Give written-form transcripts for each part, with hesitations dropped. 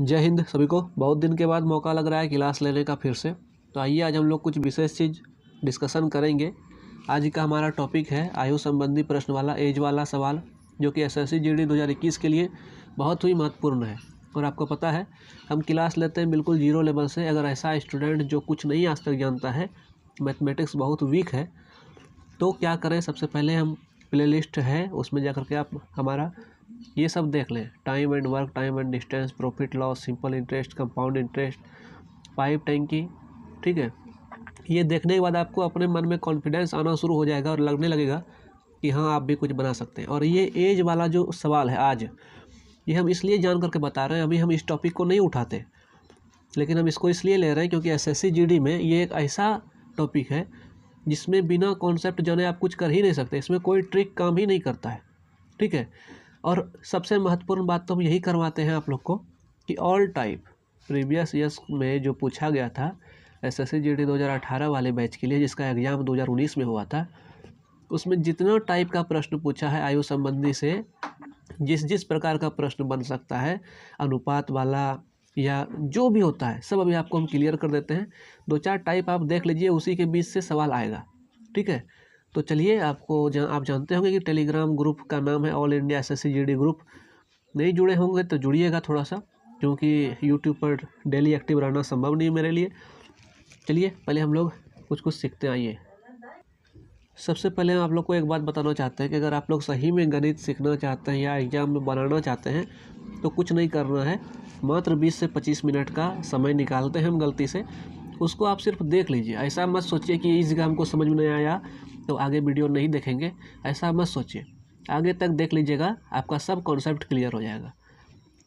जय हिंद सभी को। बहुत दिन के बाद मौका लग रहा है क्लास लेने का फिर से। तो आइए आज हम लोग कुछ विशेष चीज़ डिस्कशन करेंगे। आज का हमारा टॉपिक है आयु संबंधी प्रश्न वाला एज वाला सवाल, जो कि एसएससी जीडी 2021 के लिए बहुत ही महत्वपूर्ण है। और आपको पता है हम क्लास लेते हैं बिल्कुल जीरो लेवल से। अगर ऐसा स्टूडेंट जो कुछ नहीं आज तक जानता है, मैथमेटिक्स बहुत वीक है, तो क्या करें? सबसे पहले हम प्लेलिस्ट है उसमें जा करके आप हमारा ये सब देख लें। Time and work, time and distance, profit loss, simple interest, compound interest, pipe टैंकी, ठीक है। ये देखने के बाद आपको अपने मन में कॉन्फिडेंस आना शुरू हो जाएगा और लगने लगेगा कि हाँ आप भी कुछ बना सकते हैं। और ये एज वाला जो सवाल है आज, ये हम इसलिए जान करके बता रहे हैं। अभी हम इस टॉपिक को नहीं उठाते, लेकिन हम इसको इसलिए ले रहे हैं क्योंकि एसएससी जीडी में ये एक ऐसा टॉपिक है जिसमें बिना कॉन्सेप्ट जाने आप कुछ कर ही नहीं सकते। इसमें कोई ट्रिक काम ही नहीं करता है, ठीक है। और सबसे महत्वपूर्ण बात तो हम यही करवाते हैं आप लोग को कि ऑल टाइप प्रीवियस ईयर्स में जो पूछा गया था एसएससी जीडी 2018 वाले बैच के लिए, जिसका एग्ज़ाम 2019 में हुआ था, उसमें जितना टाइप का प्रश्न पूछा है आयु संबंधी से, जिस प्रकार का प्रश्न बन सकता है, अनुपात वाला या जो भी होता है, सब अभी आपको हम क्लियर कर देते हैं। 2-4 टाइप आप देख लीजिए, उसी के बीच से सवाल आएगा, ठीक है। तो चलिए, आप जानते होंगे कि टेलीग्राम ग्रुप का नाम है all India SSC GD group. नहीं जुड़े होंगे तो जुड़िएगा थोड़ा सा, क्योंकि यूट्यूब पर डेली एक्टिव रहना संभव नहीं है मेरे लिए। चलिए पहले हम लोग कुछ सीखते आइए। सबसे पहले हम आप लोग को एक बात बताना चाहते हैं कि अगर आप लोग सही में गणित सीखना चाहते हैं या एग्ज़ाम में बनाना चाहते हैं तो कुछ नहीं करना है। मात्र 20 से 25 मिनट का समय निकालते हैं हम गलती से, उसको आप सिर्फ देख लीजिए। ऐसा मत सोचिए कि इस एग्ज़ाम को समझ में नहीं आया तो आगे वीडियो नहीं देखेंगे, ऐसा मत सोचिए। आगे तक देख लीजिएगा, आपका सब कॉन्सेप्ट क्लियर हो जाएगा,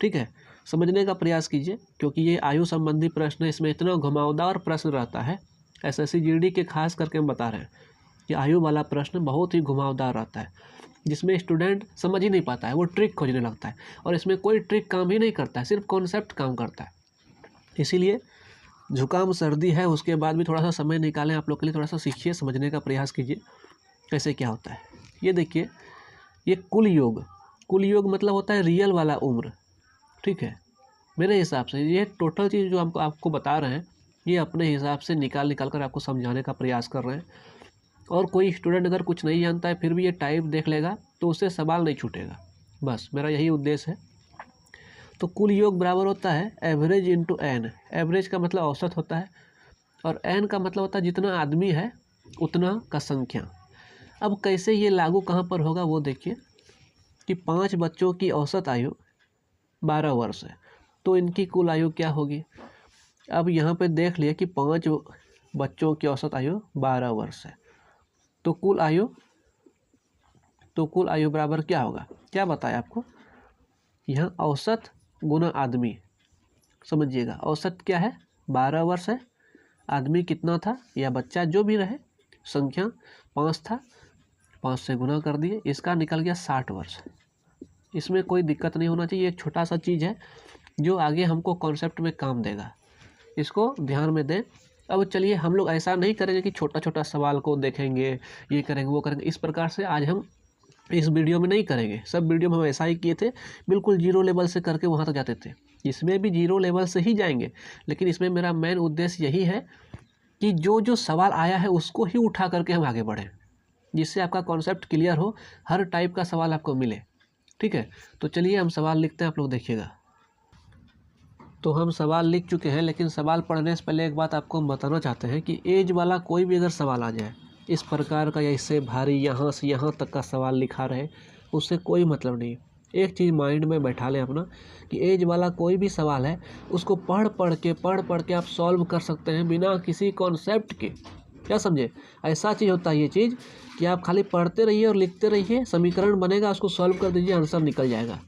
ठीक है। समझने का प्रयास कीजिए, क्योंकि ये आयु संबंधी प्रश्न है, इसमें इतना घुमावदार प्रश्न रहता है। एसएससी जीडी के खास करके हम बता रहे हैं कि आयु वाला प्रश्न बहुत ही घुमावदार रहता है, जिसमें स्टूडेंट समझ ही नहीं पाता है, वो ट्रिक खोजने लगता है। और इसमें कोई ट्रिक काम ही नहीं करता है, सिर्फ कॉन्सेप्ट काम करता है। इसीलिए जुकाम सर्दी है उसके बाद भी थोड़ा सा समय निकालें आप लोग के लिए, थोड़ा सा सीखिए, समझने का प्रयास कीजिए कैसे क्या होता है। ये देखिए, ये कुल योग मतलब होता है रियल वाला उम्र, ठीक है। मेरे हिसाब से ये टोटल चीज़ जो हमको आपको बता रहे हैं, ये अपने हिसाब से निकाल कर आपको समझाने का प्रयास कर रहे हैं। और कोई स्टूडेंट अगर कुछ नहीं जानता है फिर भी ये टाइप देख लेगा तो उससे सवाल नहीं छूटेगा। बस मेरा यही उद्देश्य है। तो कुल योग बराबर होता है एवरेज इंटू एन। एवरेज का मतलब औसत होता है, और एन का मतलब होता है जितना आदमी है उतना का संख्या। अब कैसे ये लागू कहाँ पर होगा वो देखिए कि 5 बच्चों की औसत आयु 12 वर्ष है, तो इनकी कुल आयु क्या होगी? अब यहाँ पे देख लिया कि 5 बच्चों की औसत आयु 12 वर्ष है, तो कुल आयु बराबर क्या होगा? क्या बताया आपको? यहाँ औसत गुना आदमी, समझिएगा। औसत क्या है? 12 वर्ष है। आदमी कितना था या बच्चा जो भी रहे, संख्या 5 था, 5 से गुना कर दिए, इसका निकल गया 60 वर्ष। इसमें कोई दिक्कत नहीं होना चाहिए। एक छोटा सा चीज़ है जो आगे हमको कॉन्सेप्ट में काम देगा, इसको ध्यान में दें। अब चलिए, हम लोग ऐसा नहीं करेंगे कि छोटा छोटा सवाल को देखेंगे, ये करेंगे वो करेंगे, इस प्रकार से आज हम इस वीडियो में नहीं करेंगे। सब वीडियो में हम ऐसा ही किए थे, बिल्कुल जीरो लेवल से करके वहाँ तक जाते थे। इसमें भी जीरो लेवल से ही जाएंगे, लेकिन इसमें मेरा मेन उद्देश्य यही है कि जो सवाल आया है उसको ही उठा करके हम आगे बढ़ें, जिससे आपका कॉन्सेप्ट क्लियर हो, हर टाइप का सवाल आपको मिले, ठीक है। तो चलिए हम सवाल लिखते हैं, आप लोग देखिएगा। तो हम सवाल लिख चुके हैं, लेकिन सवाल पढ़ने से पहले एक बात आपको हम बताना चाहते हैं कि एज वाला कोई भी अगर सवाल आ जाए इस प्रकार का या इससे भारी, यहाँ से यहाँ तक का सवाल लिखा रहे, उससे कोई मतलब नहीं। एक चीज़ माइंड में बैठा लें अपना कि एज वाला कोई भी सवाल है उसको पढ़ पढ़ के आप सॉल्व कर सकते हैं बिना किसी कॉन्सेप्ट के। क्या समझे? ऐसा चीज़ होता है ये चीज़ कि आप खाली पढ़ते रहिए और लिखते रहिए, समीकरण बनेगा, उसको सॉल्व कर दीजिए, आंसर निकल जाएगा।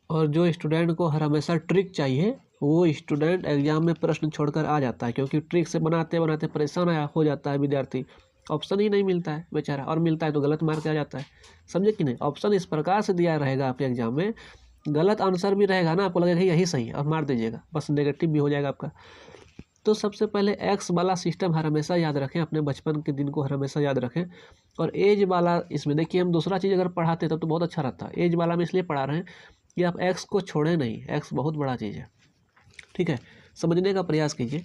और जो स्टूडेंट को हर हमेशा ट्रिक चाहिए, वो स्टूडेंट एग्जाम में प्रश्न छोड़कर आ जाता है, क्योंकि ट्रिक से बनाते बनाते परेशान हो जाता है विद्यार्थी। ऑप्शन ही नहीं मिलता है बेचारा, और मिलता है तो गलत मार के आ जाता है। समझे कि नहीं? ऑप्शन इस प्रकार से दिया रहेगा आपके एग्जाम में, गलत आंसर भी रहेगा ना, आपको लगेगा यही सही है और मार दीजिएगा, बस नेगेटिव भी हो जाएगा आपका। तो सबसे पहले एक्स वाला सिस्टम हर हमेशा याद रखें, अपने बचपन के दिन को हर हमेशा याद रखें। और एज वाला, इसमें देखिए हम दूसरा चीज़ अगर पढ़ाते तब तो बहुत अच्छा रहता है। एज वाला में इसलिए पढ़ा रहे हैं कि आप एक्स को छोड़ें नहीं, एक्स बहुत बड़ा चीज़ है। ठीक है, समझने का प्रयास कीजिए।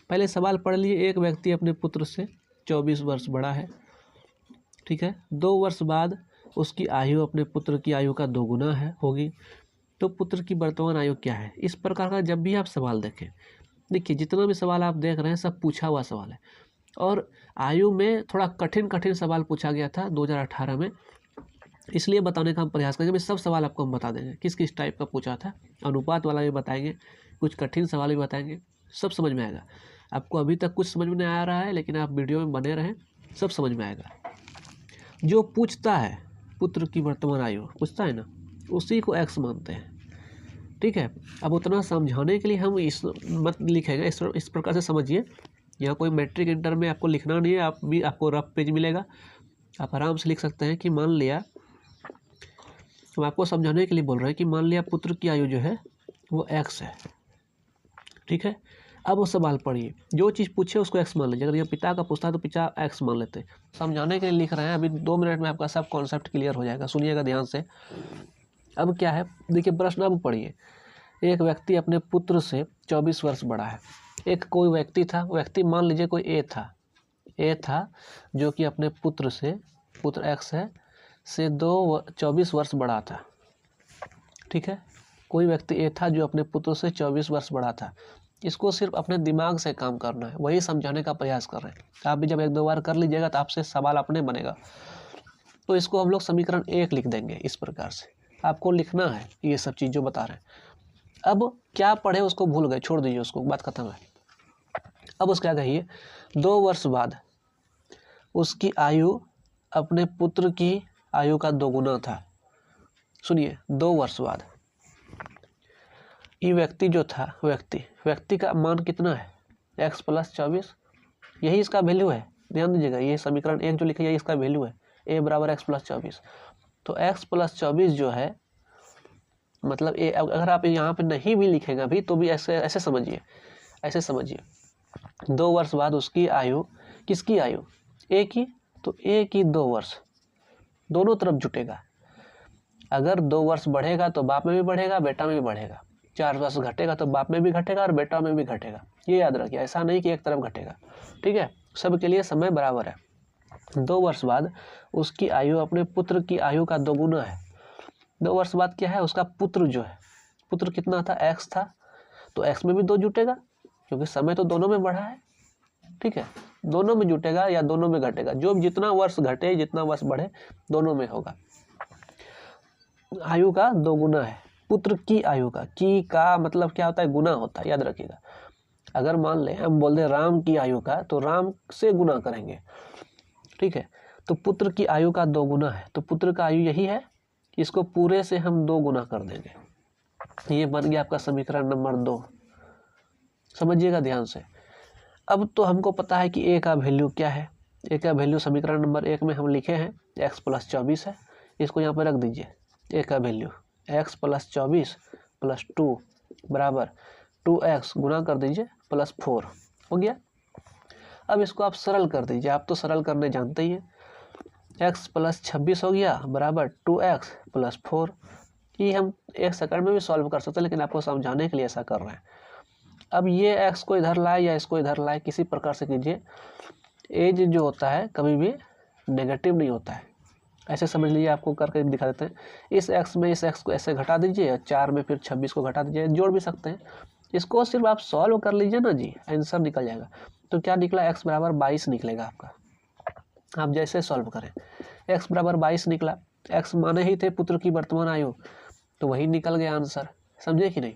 पहले सवाल पढ़ लिए, एक व्यक्ति अपने पुत्र से 24 वर्ष बड़ा है। ठीक है, 2 वर्ष बाद उसकी आयु अपने पुत्र की आयु का 2 गुना है होगी, तो पुत्र की वर्तमान आयु क्या है। इस प्रकार का जब भी आप सवाल देखें, देखिए जितना भी सवाल आप देख रहे हैं सब पूछा हुआ सवाल है, और आयु में थोड़ा कठिन सवाल पूछा गया था 2018 में, इसलिए बताने का हम प्रयास करेंगे। सब सवाल आपको हम बता देंगे किस किस टाइप का पूछा था, अनुपात वाला भी बताएंगे, कुछ कठिन सवाल भी बताएंगे, सब समझ में आएगा। आपको अभी तक कुछ समझ में नहीं आ रहा है, लेकिन आप वीडियो में बने रहें, सब समझ में आएगा। जो पूछता है पुत्र की वर्तमान आयु पूछता है ना, उसी को एक्स मानते हैं। ठीक है, अब उतना समझाने के लिए हम इस मत लिखेंगे, इस प्रकार से समझिए। यहाँ कोई मैट्रिक इंटर में आपको लिखना नहीं है, आपको रफ पेज मिलेगा, आप आराम से लिख सकते हैं कि मान लिया, हम आपको समझाने के लिए बोल रहे हैं कि मान लिया पुत्र की आयु जो है वो एक्स है। ठीक है, अब वो सवाल पढ़िए, जो चीज़ पूछे उसको एक्स मान लीजिए। अगर यहाँ पिता का पूछता है तो पिता एक्स मान लेते हैं। समझाने के लिए लिख रहे हैं, अभी 2 मिनट में आपका सब कॉन्सेप्ट क्लियर हो जाएगा, सुनिएगा ध्यान से। अब क्या है, देखिए प्रश्न अब पढ़िए। एक व्यक्ति अपने पुत्र से 24 वर्ष बड़ा है। एक कोई व्यक्ति था, व्यक्ति मान लीजिए कोई ए था जो कि अपने पुत्र से, पुत्र एक्स है, से 24 वर्ष बड़ा था। ठीक है, कोई व्यक्ति ए था जो अपने पुत्र से 24 वर्ष बड़ा था। इसको सिर्फ अपने दिमाग से काम करना है, वही समझाने का प्रयास कर रहे हैं। आप भी जब 1-2 बार कर लीजिएगा तो आपसे सवाल अपने बनेगा। तो इसको हम लोग समीकरण 1 लिख देंगे। इस प्रकार से आपको लिखना है ये सब चीज़ जो बता रहे हैं। अब क्या पढ़े उसको भूल गए, छोड़ दीजिए उसको, बात खत्म है। अब उसका कहिए, 2 वर्ष बाद उसकी आयु अपने पुत्र की आयु का 2 गुना था। सुनिए, 2 वर्ष बाद ये व्यक्ति जो था, व्यक्ति का मान कितना है, x + 24, यही इसका वैल्यू है। ध्यान दीजिएगा, ये समीकरण 1 जो लिखे जाए इसका वैल्यू है, a = x + 24। तो x + 24 जो है, मतलब ए, अगर आप यहाँ पे नहीं भी लिखेगा भी तो भी ऐसे समझिए, 2 वर्ष बाद उसकी आयु, किसकी आयु, ए की, तो ए की 2 वर्ष, दोनों तरफ जुटेगा। अगर 2 वर्ष बढ़ेगा तो बाप में भी बढ़ेगा, बेटा में भी बढ़ेगा। 4 वर्ष घटेगा तो बाप में भी घटेगा और बेटा में भी घटेगा। ये याद रखिए, ऐसा नहीं कि एक तरफ घटेगा। ठीक है, सबके लिए समय बराबर है। 2 वर्ष बाद उसकी आयु अपने पुत्र की आयु का 2 गुना है। 2 वर्ष बाद क्या है, उसका पुत्र जो है, पुत्र कितना था, एक्स था, तो एक्स में भी 2 जुटेगा, क्योंकि समय तो दोनों में बढ़ा है। ठीक है, दोनों में जुटेगा या दोनों में घटेगा, जो जितना वर्ष घटे जितना वर्ष बढ़े दोनों में होगा। आयु का 2 गुना है, पुत्र की आयु का मतलब क्या होता है, गुना होता है, याद रखिएगा। अगर मान लें हम बोल दें राम की आयु का, तो राम से गुना करेंगे। ठीक है, तो पुत्र की आयु का 2 गुना है, तो पुत्र का आयु यही है, इसको पूरे से हम 2 गुना कर देंगे। ये बन गया आपका समीकरण नंबर 2। समझिएगा ध्यान से। अब तो हमको पता है कि ए का वैल्यू क्या है। ए का वैल्यू समीकरण नंबर 1 में हम लिखे हैं, x + 24 है, इसको यहाँ पर रख दीजिए। ए का वैल्यू x + 24 + 2 बराबर 2x गुना कर दीजिए +4 हो गया। अब इसको आप सरल कर दीजिए, आप तो सरल करने जानते ही हैं। x + 26 हो गया बराबर 2x + 4। ये हम 1 सेकंड में भी सॉल्व कर सकते हैं, लेकिन आपको समझाने के लिए ऐसा कर रहे हैं। अब ये x को इधर लाए या इसको इधर लाए, किसी प्रकार से कीजिए। एज जो होता है कभी भी नेगेटिव नहीं होता है, ऐसे समझ लीजिए। आपको करके दिखा देते हैं। इस x में इस x को ऐसे घटा दीजिए, 4 में फिर 26 को घटा दीजिए, जोड़ भी सकते हैं। इसको सिर्फ आप सॉल्व कर लीजिए ना जी, आंसर निकल जाएगा। तो क्या निकला, x = 22 निकलेगा आपका। आप जैसे सॉल्व करें, x = 22 निकला, x माने ही थे पुत्र की वर्तमान आयु, तो वही निकल गया आंसर। समझे कि नहीं।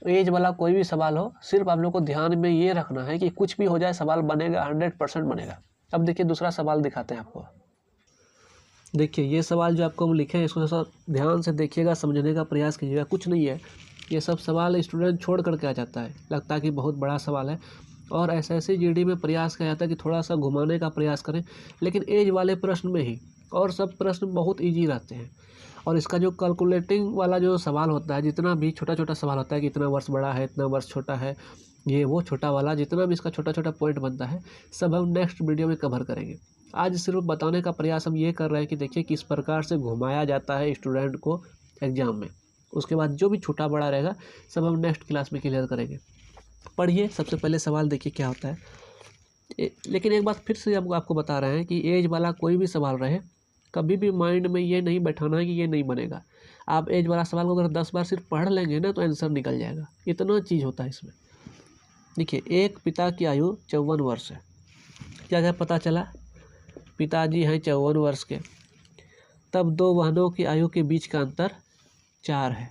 एज वाला कोई भी सवाल हो, सिर्फ आप लोग को ध्यान में ये रखना है कि कुछ भी हो जाए सवाल बनेगा, 100% बनेगा। अब देखिए दूसरा सवाल दिखाते हैं आपको। देखिए ये सवाल जो आपको हम लिखे हैं, इसको थोड़ा ध्यान से देखिएगा, समझने का प्रयास कीजिएगा। कुछ नहीं है, ये सब सवाल स्टूडेंट छोड़ करके आ जाता है, लगता है कि बहुत बड़ा सवाल है। और SSC GD में प्रयास किया जाता है कि थोड़ा सा घुमाने का प्रयास करें, लेकिन एज वाले प्रश्न में ही, और सब प्रश्न बहुत ईजी रहते हैं। और इसका जो कैलकुलेटिंग वाला जो सवाल होता है, जितना भी छोटा छोटा सवाल होता है कि इतना वर्ष बड़ा है, इतना वर्ष छोटा है, ये वो छोटा वाला, जितना भी इसका छोटा छोटा पॉइंट बनता है, सब हम नेक्स्ट वीडियो में कवर करेंगे। आज सिर्फ बताने का प्रयास हम ये कर रहे हैं कि देखिए किस प्रकार से घुमाया जाता है स्टूडेंट को एग्जाम में। उसके बाद जो भी छोटा बड़ा रहेगा सब हम नेक्स्ट क्लास में क्लियर करेंगे। पढ़िए, सबसे पहले सवाल देखिए क्या होता है। लेकिन एक बात फिर से आपको बता रहे हैं कि एज वाला कोई भी सवाल रहे, कभी भी माइंड में ये नहीं बैठाना है कि ये नहीं बनेगा। आप एज वाला सवाल को अगर 10 बार सिर्फ पढ़ लेंगे ना तो आंसर निकल जाएगा, इतना चीज़ होता है इसमें। देखिए, एक पिता की आयु 54 वर्ष है। क्या क्या पता चला? पिताजी हैं 54 वर्ष के, तब दो बहनों की आयु के बीच का अंतर 4 है।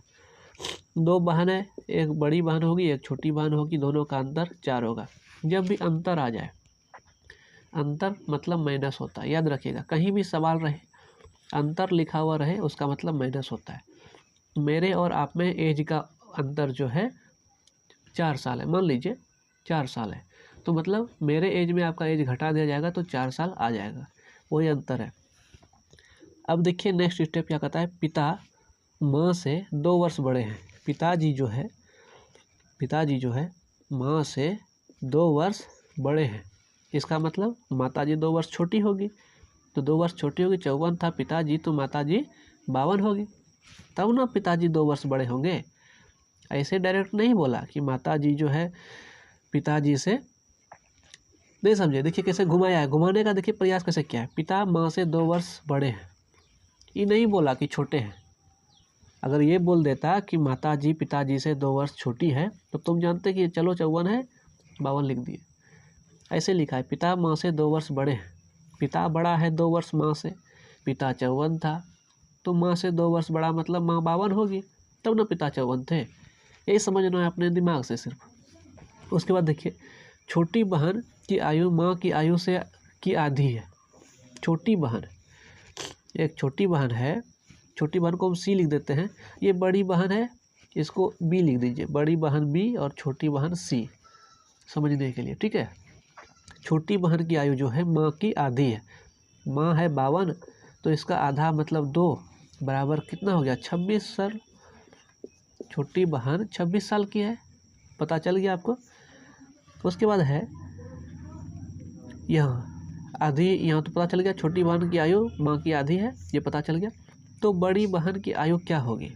दो बहन है, एक बड़ी बहन होगी एक छोटी बहन होगी, दोनों का अंतर 4 होगा। जब भी अंतर आ जाए, अंतर मतलब माइनस होता है, याद रखिएगा। कहीं भी सवाल रहे अंतर लिखा हुआ रहे उसका मतलब माइनस होता है। मेरे और आप में एज का अंतर जो है 4 साल है, मान लीजिए 4 साल है, तो मतलब मेरे एज में आपका एज घटा दिया जाएगा तो 4 साल आ जाएगा, वही अंतर है। अब देखिए नेक्स्ट स्टेप क्या कहता है, पिता माँ से 2 वर्ष बड़े हैं। पिताजी जो है माँ से 2 वर्ष बड़े हैं, इसका मतलब माताजी 2 वर्ष छोटी होगी, तो 2 वर्ष छोटी होगी, 54 था पिताजी तो माताजी 52 होगी, तब ना पिताजी 2 वर्ष बड़े होंगे। ऐसे डायरेक्ट नहीं बोला कि माताजी जो है पिताजी से, नहीं समझे। देखिए कैसे घुमाया है, घुमाने का देखिए प्रयास कैसे किया है। पिता माँ से 2 वर्ष बड़े हैं, ये नहीं बोला कि छोटे हैं। अगर ये बोल देता कि माताजी पिताजी से 2 वर्ष छोटी है तो तुम जानते कि चलो 54 है 52 लिख दिए। ऐसे लिखा है, पिता माँ से 2 वर्ष बड़े हैं, पिता बड़ा है 2 वर्ष माँ से, पिता 54 था तो माँ से 2 वर्ष बड़ा मतलब माँ 52 होगी, तब ना पिता 54 थे। यही समझना है अपने दिमाग से सिर्फ। उसके बाद देखिए, छोटी बहन की आयु माँ की आयु से की आधी है। छोटी बहन, एक छोटी बहन है, छोटी बहन को हम सी लिख देते हैं, ये बड़ी बहन है इसको बी लिख दीजिए, बड़ी बहन बी और छोटी बहन सी, समझने के लिए, ठीक है। छोटी बहन की आयु जो है माँ की आधी है, माँ है 52 तो इसका आधा मतलब 2 बराबर कितना हो गया 26 साल। छोटी बहन 26 साल की है, पता चल गया आपको। उसके बाद है यहाँ आधी, यहाँ तो पता चल गया छोटी बहन की आयु माँ की आधी है, ये पता चल गया। तो बड़ी बहन की आयु क्या होगी,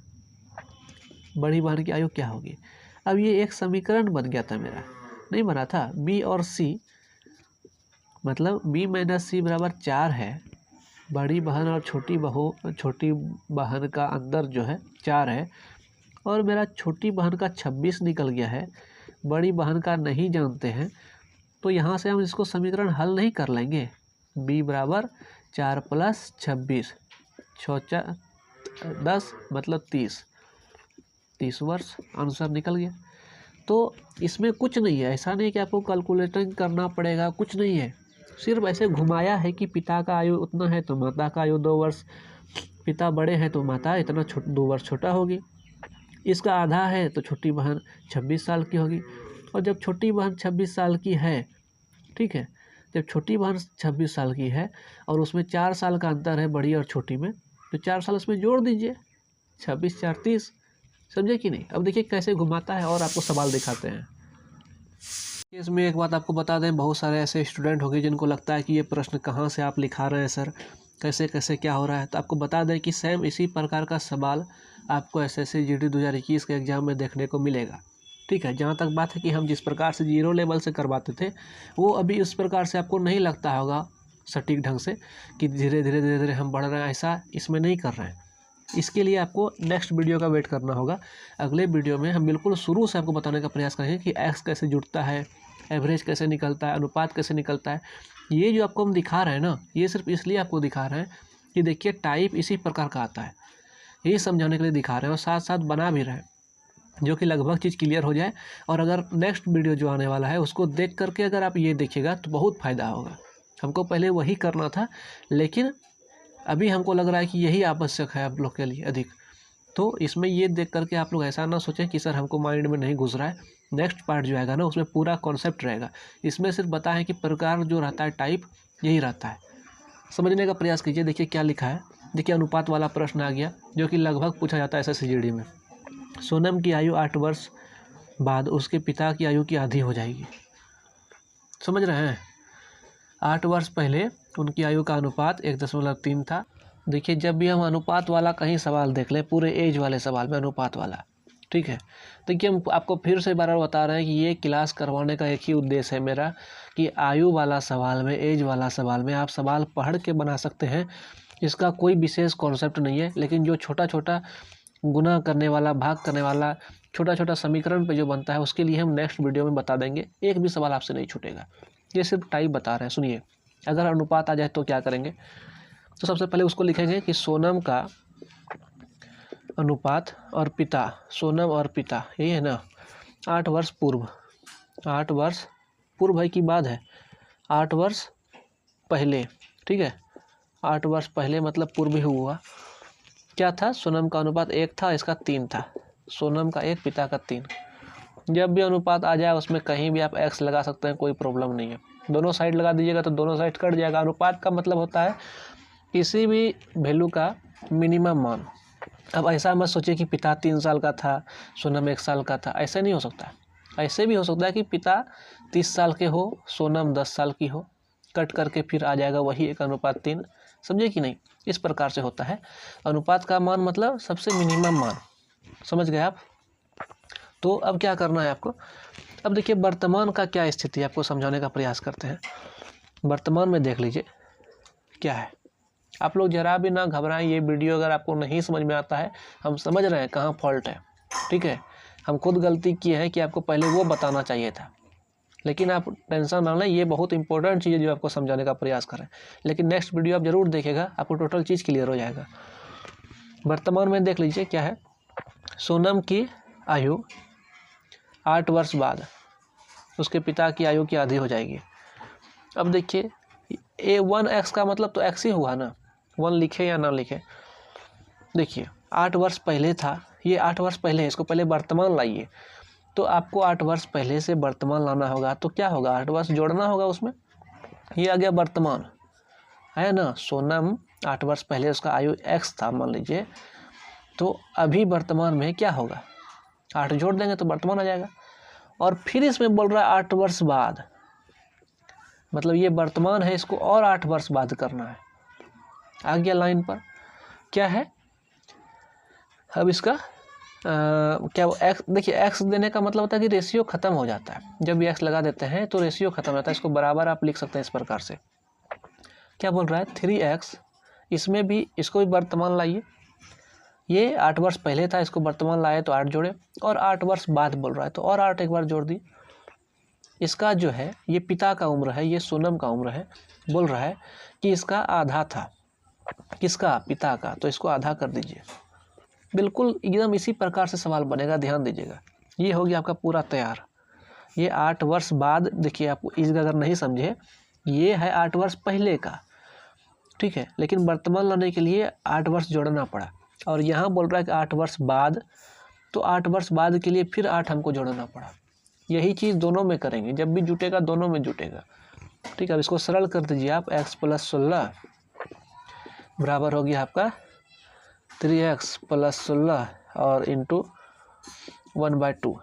बड़ी बहन की आयु क्या होगी। अब ये एक समीकरण बन गया था, मेरा नहीं बना था, बी और सी, मतलब बी माइनस सी बराबर 4 है। बड़ी बहन और छोटी बहन का अंदर जो है 4 है, और मेरा छोटी बहन का 26 निकल गया है, बड़ी बहन का नहीं जानते हैं, तो यहाँ से हम इसको समीकरण हल नहीं कर लेंगे। b बराबर 4 + 26 6 10 मतलब 30 वर्ष, आंसर निकल गया। तो इसमें कुछ नहीं है, ऐसा नहीं कि आपको कैलकुलेटिंग करना पड़ेगा, कुछ नहीं है, सिर्फ ऐसे घुमाया है कि पिता का आयु उतना है तो माता का आयु 2 वर्ष, पिता बड़े हैं तो माता इतना 2 वर्ष छोटा होगी, इसका आधा है तो छोटी बहन 26 साल की होगी। और जब छोटी बहन 26 साल की है, ठीक है, जब छोटी बहन 26 साल की है और उसमें 4 साल का अंतर है बड़ी और छोटी में, तो 4 साल उसमें जोड़ दीजिए, 26 4 30, समझे कि नहीं। अब देखिए कैसे घुमाता है और आपको सवाल दिखाते हैं। इसमें एक बात आपको बता दें, बहुत सारे ऐसे स्टूडेंट होंगे जिनको लगता है कि ये प्रश्न कहाँ से आप लिखा रहे हैं सर, कैसे कैसे क्या हो रहा है। तो आपको बता दें कि सेम इसी प्रकार का सवाल आपको SSC GD 2021 के एग्ज़ाम में देखने को मिलेगा, ठीक है। जहाँ तक बात है कि हम जिस प्रकार से 0 लेवल से करवाते थे, वो अभी उस प्रकार से आपको नहीं लगता होगा सटीक ढंग से कि धीरे धीरे हम बढ़ रहे हैं, ऐसा इसमें नहीं कर रहे हैं। इसके लिए आपको नेक्स्ट वीडियो का वेट करना होगा। अगले वीडियो में हम बिल्कुल शुरू से आपको बताने का प्रयास करेंगे कि एक्स कैसे जुड़ता है, एवरेज कैसे निकलता है, अनुपात कैसे निकलता है। ये जो आपको हम दिखा रहे हैं ना, ये सिर्फ इसलिए आपको दिखा रहे हैं कि देखिए टाइप इसी प्रकार का आता है, यही समझाने के लिए दिखा रहे हैं, और साथ साथ बना भी रहे हैं, जो कि लगभग चीज़ क्लियर हो जाए। और अगर नेक्स्ट वीडियो जो आने वाला है उसको देख करके अगर आप ये देखिएगा तो बहुत फ़ायदा होगा। हमको पहले वही करना था, लेकिन अभी हमको लग रहा है कि यही आवश्यक है आप लोग के लिए अधिक। तो इसमें ये देख करके आप लोग ऐसा ना सोचें कि सर हमको माइंड में नहीं घुस रहा है। नेक्स्ट पार्ट जो आएगा ना उसमें पूरा कॉन्सेप्ट रहेगा, इसमें सिर्फ बताएं कि प्रकार जो रहता है टाइप यही रहता है, समझने का प्रयास कीजिए। देखिए क्या लिखा है, देखिए अनुपात वाला प्रश्न आ गया जो कि लगभग पूछा जाता है SSC GD में। सोनम की आयु 8 वर्ष बाद उसके पिता की आयु की आधी हो जाएगी, समझ रहे हैं। 8 वर्ष पहले उनकी आयु का अनुपात 1.3 था, देखिए, जब भी हम अनुपात वाला कहीं सवाल देख लें, पूरे एज वाले सवाल में अनुपात वाला, ठीक है, देखिए हम आपको फिर से बार बार बता रहे हैं कि ये क्लास करवाने का एक ही उद्देश्य है मेरा कि आयु वाला सवाल में, एज वाला सवाल में आप सवाल पढ़ के बना सकते हैं। इसका कोई विशेष कॉन्सेप्ट नहीं है, लेकिन जो छोटा छोटा गुना करने वाला, भाग करने वाला, छोटा छोटा समीकरण पे जो बनता है उसके लिए हम नेक्स्ट वीडियो में बता देंगे। एक भी सवाल आपसे नहीं छूटेगा, ये सिर्फ टाइप बता रहे हैं। सुनिए, अगर अनुपात आ जाए तो क्या करेंगे, तो सबसे पहले उसको लिखेंगे कि सोनम का अनुपात और पिता, सोनम और पिता, यही है ना, 8 वर्ष पूर्व, 8 वर्ष पूर्व है की बाद है, 8 वर्ष पहले, ठीक है, 8 वर्ष पहले मतलब पूर्व ही हुआ। क्या था, सोनम का अनुपात 1 था, इसका 3 था, सोनम का 1, पिता का 3। जब भी अनुपात आ जाए उसमें कहीं भी आप x लगा सकते हैं, कोई प्रॉब्लम नहीं है। दोनों साइड लगा दीजिएगा तो दोनों साइड कट जाएगा। अनुपात का मतलब होता है किसी भी वैल्यू का मिनिमम मान। अब ऐसा मत सोचिए कि पिता 3 साल का था, सोनम 1 साल का था, ऐसे नहीं हो सकता। ऐसे भी हो सकता है कि पिता 30 साल के हो, सोनम 10 साल की हो, कट करके फिर आ जाएगा वही 1:3। समझे कि नहीं, इस प्रकार से होता है। अनुपात का मान मतलब सबसे मिनिमम मान, समझ गए आप। तो अब क्या करना है आपको, अब देखिए वर्तमान का क्या स्थिति आपको समझाने का प्रयास करते हैं। वर्तमान में देख लीजिए क्या है। आप लोग जरा भी ना घबराएं, ये वीडियो अगर आपको नहीं समझ में आता है, हम समझ रहे हैं कहाँ फॉल्ट है, ठीक है, हम खुद गलती किए हैं कि आपको पहले वो बताना चाहिए था, लेकिन आप टेंशन ना लें, ये बहुत इंपॉर्टेंट चीज़ है जो आपको समझाने का प्रयास करें। लेकिन नेक्स्ट वीडियो आप जरूर देखेगा, आपको टोटल चीज़ क्लियर हो जाएगा। वर्तमान में देख लीजिए क्या है, सोनम की आयु 8 वर्ष बाद उसके पिता की आयु की आधी हो जाएगी। अब देखिए A1x का मतलब तो x ही हुआ ना, 1 लिखे या ना लिखे। देखिए 8 वर्ष पहले था, ये 8 वर्ष पहले है, इसको पहले वर्तमान लाइए। तो आपको 8 वर्ष पहले से वर्तमान लाना होगा, तो क्या होगा, 8 वर्ष जोड़ना होगा उसमें, ये आ गया वर्तमान, है ना। सोनम 8 वर्ष पहले उसका आयु x था मान लीजिए, तो अभी वर्तमान में क्या होगा, 8 जोड़ देंगे तो वर्तमान आ जाएगा। और फिर इसमें बोल रहा है 8 वर्ष बाद, मतलब ये वर्तमान है, इसको और 8 वर्ष बाद करना है। आ गया लाइन पर, क्या है अब इसका क्या वो x, देखिए x देने का मतलब होता है कि रेशियो खत्म हो जाता है। जब भी x लगा देते हैं तो रेशियो खत्म हो जाता है। इसको बराबर आप लिख सकते हैं इस प्रकार से। क्या बोल रहा है 3x, इसमें भी इसको भी वर्तमान लाइए। ये 8 वर्ष पहले था, इसको वर्तमान लाए तो 8 जोड़े, और 8 वर्ष बाद बोल रहा है तो और 8 एक बार जोड़ दी। इसका जो है ये पिता का उम्र है, ये सोनम का उम्र है, बोल रहा है कि इसका आधा था, किसका, पिता का, तो इसको आधा कर दीजिए। बिल्कुल एकदम इसी प्रकार से सवाल बनेगा, ध्यान दीजिएगा। ये हो गया आपका पूरा तैयार। ये 8 वर्ष बाद, देखिए आप इसका अगर नहीं समझे, ये है 8 वर्ष पहले का, ठीक है, लेकिन वर्तमान लाने के लिए 8 वर्ष जोड़ना पड़ा। और यहाँ बोल रहा है कि 8 वर्ष बाद, तो 8 वर्ष बाद के लिए फिर 8 हमको जोड़ना पड़ा। यही चीज़ दोनों में करेंगे, जब भी जुटेगा दोनों में जुटेगा, ठीक है। अब इसको सरल कर दीजिए आप, x + 16 बराबर हो गया आपका 3x + 16 और इंटू 1/2।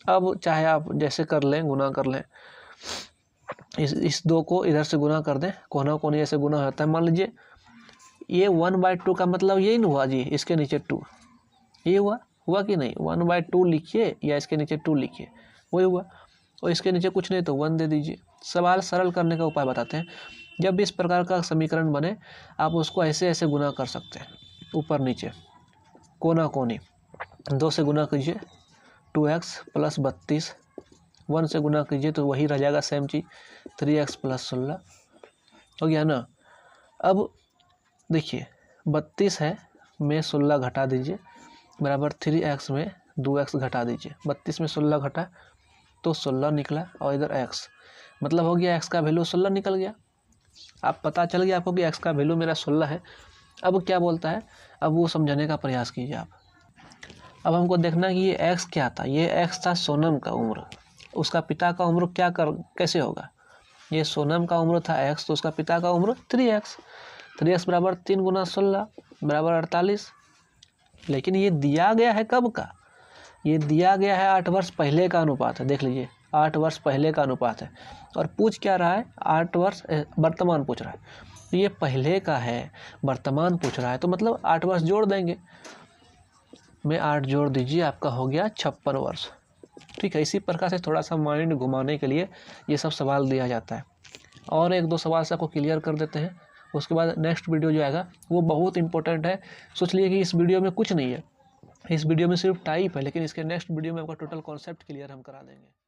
अब चाहे आप जैसे कर लें, गुना कर लें, इस 2 को इधर से गुना कर दें, कोना कोनी ऐसे गुना होता है। मान लीजिए ये 1/2 का मतलब यही नहीं हुआ जी, इसके नीचे 2, ये हुआ कि नहीं, 1/2 लिखिए या इसके नीचे 2 लिखिए, वही हुआ। और इसके नीचे कुछ नहीं तो 1 दे दीजिए। सवाल सरल करने का उपाय बताते हैं। जब भी इस प्रकार का समीकरण बने, आप उसको ऐसे ऐसे गुना कर सकते हैं, ऊपर नीचे, कोना कोनी। 2 से गुना कीजिए 2x + 32, 1 से गुना कीजिए तो वही रह जाएगा सेम चीज़, 3x + 16 हो गया ना। अब देखिए 32 है में 16 घटा दीजिए, बराबर 3x में 2x घटा दीजिए। 32 में 16 घटा तो 16 निकला, और इधर x, मतलब हो गया x का वैल्यू 16 निकल गया। आप पता चल गया आपको कि x का वैल्यू मेरा 16 है। अब क्या बोलता है, अब वो समझाने का प्रयास कीजिए आप। अब हमको देखना कि ये x क्या था, ये x था सोनम का उम्र, उसका पिता का उम्र कैसे होगा। ये सोनम का उम्र था x, तो उसका पिता का उम्र 3x, 3x बराबर 3 × 16 बराबर 48। लेकिन ये दिया गया है कब का, ये दिया गया है 8 वर्ष पहले का अनुपात है। देख लीजिए 8 वर्ष पहले का अनुपात है, और पूछ क्या रहा है, 8 वर्ष वर्तमान पूछ रहा है। तो ये पहले का है, वर्तमान पूछ रहा है तो मतलब 8 वर्ष जोड़ देंगे। में 8 जोड़ दीजिए, आपका हो गया 56 वर्ष। ठीक है, इसी प्रकार से थोड़ा सा माइंड घुमाने के लिए ये सब सवाल दिया जाता है। और 1-2 सवाल से आपको क्लियर कर देते हैं, उसके बाद नेक्स्ट वीडियो जो आएगा वो बहुत इंपॉर्टेंट है। सोच लिए कि इस वीडियो में कुछ नहीं है, इस वीडियो में सिर्फ टाइप है, लेकिन इसके नेक्स्ट वीडियो में आपका टोटल कॉन्सेप्ट क्लियर हम करा देंगे।